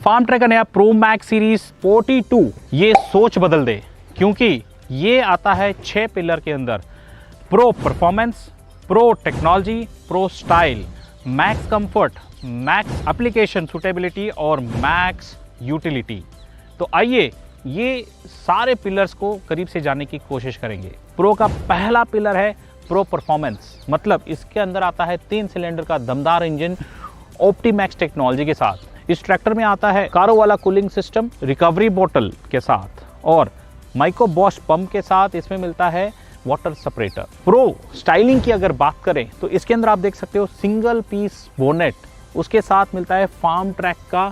Farm track का नया pro max series 42 ये सोच बदल दे, क्योंकि ये आता है 6 पिलर के अंदर। Pro performance, pro technology, pro style, max comfort, max application suitability और मैक्स यूटिलिटी। तो आइए ये सारे पिलर्स को करीब से जानने की कोशिश करेंगे। प्रो का पहला पिलर है प्रो परफॉर्मेंस, मतलब इसके अंदर आता है 3 सिलेंडर का दमदार इंजन ऑप्टीमैक्स टेक्नोलॉजी के साथ। इस ट्रैक्टर में आता है कारो वाला कूलिंग सिस्टम रिकवरी बोतल के साथ और माइक्रो बॉश पंप के साथ इसमें मिलता है वाटर सेपरेटर। प्रो स्टाइलिंग की अगर बात करें तो इसके अंदर आप देख सकते हो सिंगल पीस बोनेट, उसके साथ मिलता है फार्म ट्रैक का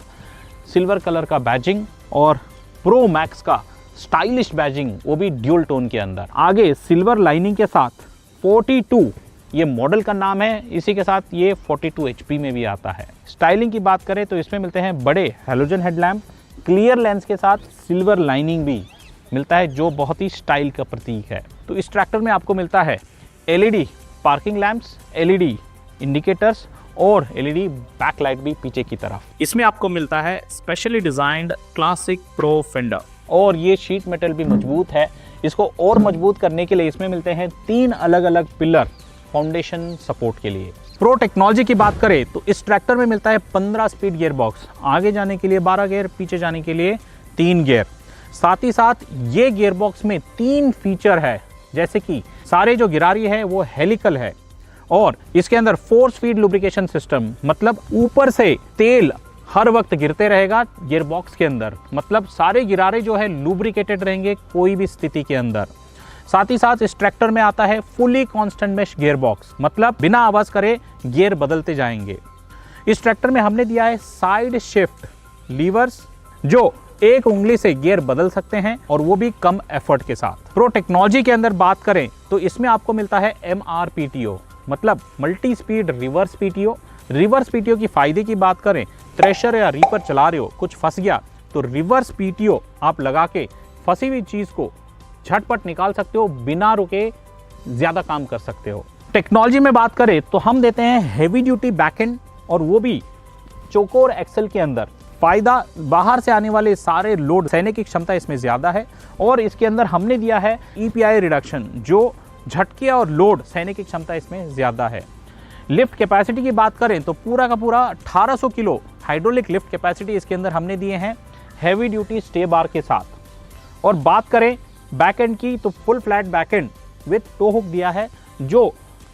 सिल्वर कलर का बैजिंग और प्रो मैक्स का स्टाइलिश बैजिंग, वो भी ड्यूल टोन के अंदर। आगे सिल्वर लाइनिंग के साथ 42 ये मॉडल का नाम है, इसी के साथ ये 42 HP में भी आता है। स्टाइलिंग की बात करें तो इसमें मिलते हैं बड़े हेलोजन हेडलैम्प, क्लियर लेंस के साथ सिल्वर लाइनिंग भी मिलता है जो बहुत ही स्टाइल का प्रतीक है। तो इस ट्रैक्टर में आपको मिलता है LED parking lamps, LED indicators और LED बैकलाइट भी पीछे की तरफ। इसमें आपको मिलता है specially designed classic pro fender और ये शीट मेटल भी मजबूत है। इसको और मजबूत करने के लिए इसमें मिलते हैं 3 अलग अलग पिलर फाउंडेशन सपोर्ट के लिए। प्रो टेक्नोलॉजी की बात करें तो इस ट्रैक्टर में मिलता है 15 स्पीड गियर बॉक्स, आगे जाने के लिए 12 गियर, पीछे जाने के लिए 3 गियर। साथ ही साथ ये गियर बॉक्स में 3 फीचर है, जैसे कि सारे जो गिरारी है वो हेलिकल है और इसके अंदर फोर्स फीड लुब्रिकेशन सिस्टम, मतलब ऊपर से तेल हर वक्त गिरते रहेगा गियर बॉक्स के अंदर, मतलब सारे गिरारे जो है लुब्रिकेटेड रहेंगे कोई भी स्थिति के अंदर। साथ ही साथ इस ट्रैक्टर में आता है fully constant mesh gear box, मतलब बिना आवाज करे गियर बदलते जाएंगे। इस ट्रैक्टर में हमने दिया है साइड शिफ्ट लीवर्स जो एक उंगली से गियर बदल सकते हैं और वो भी कम एफर्ट के साथ। प्रो टेक्नोलॉजी के अंदर बात करें तो इसमें आपको मिलता है MRPTO, मतलब multi speed reverse PTO। Reverse PTO की फायदे की बात करें, थ्रेशर या रीपर चला रहे हो, कुछ फंस गया तो रिवर्स PTO आप लगा के फंसी हुई चीज को झटपट निकाल सकते हो, बिना रुके ज्यादा काम कर सकते हो। टेक्नोलॉजी में बात करें तो हम देते हैं हेवी ड्यूटी बैकएंड और वो भी चौकोर एक्सल के अंदर। फायदा बाहर से आने वाले सारे लोड सहने की क्षमता इसमें ज्यादा है और इसके अंदर हमने दिया है EPI रिडक्शन, जो झटके और लोड सहने की क्षमता इसमें ज्यादा है। लिफ्ट कैपेसिटी की बात करें तो पूरा का पूरा 1800 किलो हाइड्रोलिक लिफ्ट कैपेसिटी इसके अंदर हमने दिए हैं हैवी ड्यूटी स्टे बार के साथ। और बात करें बैकएंड की तो full flat backend with toe hook दिया है, जो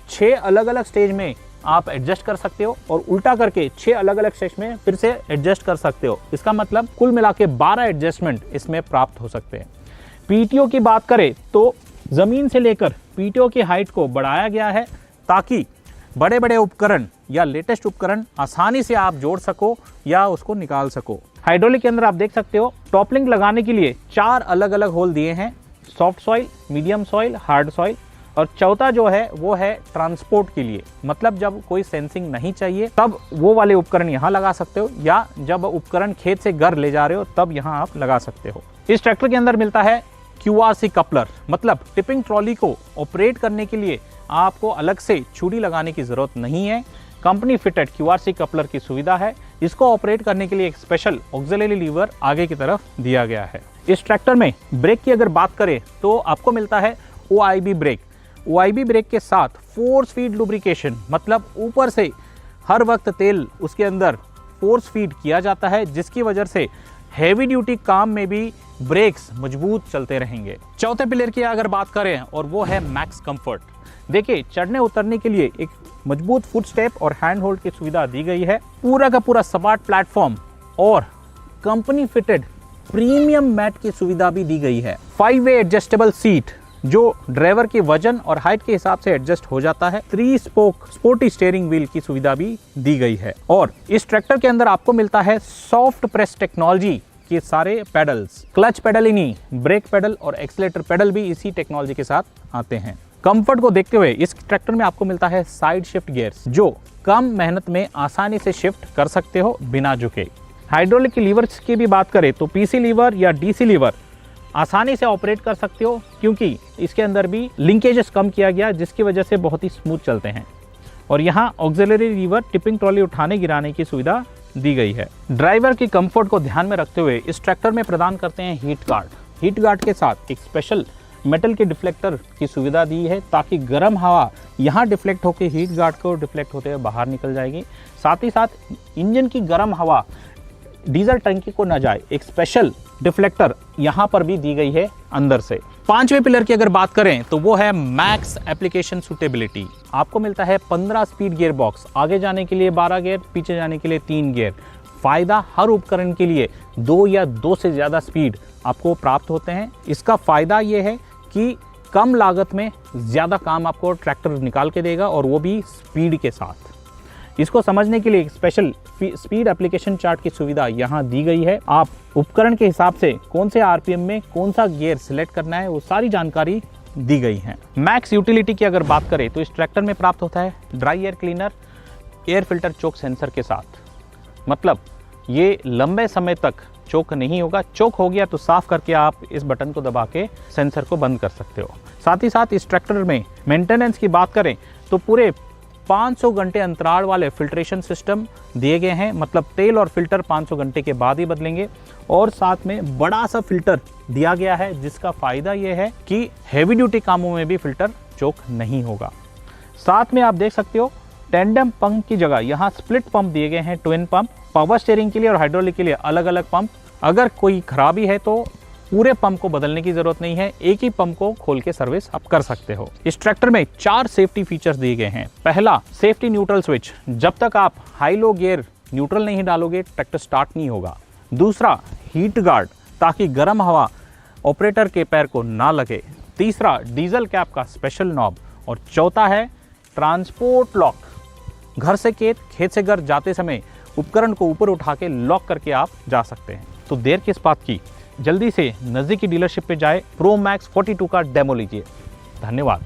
6 अलग अलग स्टेज में आप एडजस्ट कर सकते हो और उल्टा करके 6 अलग अलग स्टेज में फिर से एडजस्ट कर सकते हो। इसका मतलब कुल मिला के 12 एडजस्टमेंट इसमें प्राप्त हो सकते हैं। PTO की बात करें तो जमीन से लेकर PTO की हाइट को बढ़ाया गया है ताकि बड़े बड़े उपकरण या लेटेस्ट उपकरण आसानी से आप जोड़ सको या उसको निकाल सको। हाइड्रोलिक के अंदर आप देख सकते हो टॉपलिंग लगाने के लिए 4 अलग अलग होल दिए हैं, soft soil, medium soil, hard soil, और चौथा जो है वो है ट्रांसपोर्ट के लिए, मतलब जब कोई सेंसिंग नहीं चाहिए तब वो वाले उपकरण यहाँ लगा सकते हो या जब उपकरण खेत से घर ले जा रहे हो तब यहाँ आप लगा सकते हो। इस ट्रैक्टर के अंदर मिलता है QRC कपलर, मतलब टिपिंग ट्रॉली को ऑपरेट करने के लिए आपको अलग से छुरी लगाने की जरूरत नहीं है। कंपनी फिटेड QRC कपलर की सुविधा है। इसको ऑपरेट करने के लिए एक स्पेशल ऑक्सिलरी लीवर आगे की तरफ दिया गया है। इस ट्रैक्टर में ब्रेक की अगर बात करें तो आपको मिलता है OIB ब्रेक। OIB ब्रेक के साथ फोर्स फीड लुब्रिकेशन, मतलब ऊपर से हर वक्त तेल उसके अंदर फोर्स फीड किया जाता है, जिसकी वजह से हैवी ड्यूटी काम में भी ब्रेक्स मजबूत चलते रहेंगे। चौथे पिलर की अगर बात करें और वो है मैक्स कंफर्ट। देखिए चढ़ने उतरने के लिए एक मजबूत फुट स्टेप और हैंड होल्ड की सुविधा दी गई है। पूरा का पूरा सपाट प्लेटफॉर्म और कंपनी फिटेड प्रीमियम मैट की सुविधा भी दी गई है। 5-वे एडजस्टेबल सीट जो ड्राइवर के वजन और हाइट के हिसाब से एडजस्ट हो जाता है। 3 स्पोक स्पोर्टी स्टीयरिंग व्हील की सुविधा भी दी गई है और इस ट्रैक्टर के अंदर आपको मिलता है सॉफ्ट प्रेस टेक्नोलॉजी के सारे पेडल्स, क्लच पेडल ही नहीं, ब्रेक पेडल और एक्सीलरेटर पेडल भी इसी टेक्नोलॉजी के साथ आते हैं। कंफर्ट को देखते हुए इस ट्रैक्टर में आपको मिलता है साइड शिफ्ट गियर्स, जो कम मेहनत में आसानी से शिफ्ट कर सकते हो बिना झुके। हाइड्रोलिक की लीवर्स की भी बात करें तो PC लीवर या DC लीवर आसानी से ऑपरेट कर सकते हो, क्योंकि इसके अंदर भी लिंकेजेस कम किया गया, जिसकी वजह से बहुत ही स्मूथ चलते हैं। और यहाँ ऑक्सिलरी लीवर टिपिंग ट्रॉली उठाने गिराने की सुविधा दी गई है। ड्राइवर की कंफर्ट को ध्यान में रखते हुए इस ट्रैक्टर में प्रदान करते हैं हीट गार्ड। हीट गार्ड के साथ एक स्पेशल मेटल के डिफ्लेक्टर की सुविधा दी है ताकि गर्म हवा यहाँ डिफ्लेक्ट होकर हीट गार्ड को डिफ्लेक्ट होते हुए बाहर निकल जाएगी। साथ ही साथ इंजन की गर्म हवा डीजल टंकी को न जाए, एक स्पेशल डिफ्लेक्टर यहाँ पर भी दी गई है अंदर से। पांचवें पिलर की अगर बात करें तो वो है मैक्स एप्लीकेशन सूटेबिलिटी। आपको मिलता है 15 स्पीड गियर बॉक्स, आगे जाने के लिए 12 गियर, पीछे जाने के लिए 3 गियर। फायदा हर उपकरण के लिए 2 या 2 से ज़्यादा स्पीड आपको प्राप्त होते हैं। इसका फ़ायदा ये है कि कम लागत में ज़्यादा काम आपको ट्रैक्टर निकाल के देगा और वो भी स्पीड के साथ। इसको समझने के लिए एक स्पेशल स्पीड एप्लीकेशन चार्ट की सुविधा यहाँ दी गई है। आप उपकरण के हिसाब से कौन से आरपीएम में कौन सा गियर सिलेक्ट करना है वो सारी जानकारी दी गई है। मैक्स यूटिलिटी की अगर बात करें तो इस ट्रैक्टर में प्राप्त होता है dry air cleaner, air filter choke sensor के साथ। मतलब ये लंबे समय तक चोक नहीं होगा, चोक हो गया तो साफ करके आप इस बटन को दबा के सेंसर को बंद कर सकते हो। साथ ही साथ इस ट्रैक्टर में मेंटेनेंस की बात करें तो पूरे 500 घंटे अंतराल वाले फिल्ट्रेशन सिस्टम दिए गए हैं। मतलब तेल और फिल्टर 500 घंटे के बाद ही बदलेंगे और साथ में बड़ा सा फिल्टर दिया गया है जिसका फ़ायदा ये है कि हैवी ड्यूटी कामों में भी फिल्टर चोक नहीं होगा। साथ में आप देख सकते हो टेंडम पंप की जगह यहाँ स्प्लिट पंप दिए गए हैं, ट्विन पंप। पावर स्टीयरिंग के लिए और हाइड्रोलिक के लिए अलग अलग पंप। अगर कोई खराबी है तो पूरे पंप को बदलने की जरूरत नहीं है, एक ही पंप को खोल के सर्विस आप कर सकते हो। इस ट्रैक्टर में 4 सेफ्टी फीचर्स दिए गए हैं। पहला, सेफ्टी न्यूट्रल स्विच। जब तक आप हाई लो गियर न्यूट्रल नहीं डालोगे ट्रैक्टर स्टार्ट नहीं होगा। दूसरा, हीट गार्ड ताकि गर्म हवा ऑपरेटर के पैर को ना लगे। तीसरा, डीजल कैप का स्पेशल नॉब। और चौथा है ट्रांसपोर्ट लॉक। घर से खेत, खेत से घर जाते समय उपकरण को ऊपर उठा के लॉक करके आप जा सकते हैं। तो देर किस बात की, जल्दी से नज़दीकी डीलरशिप पे जाए, प्रो मैक्स 42 का डेमो लीजिए। धन्यवाद।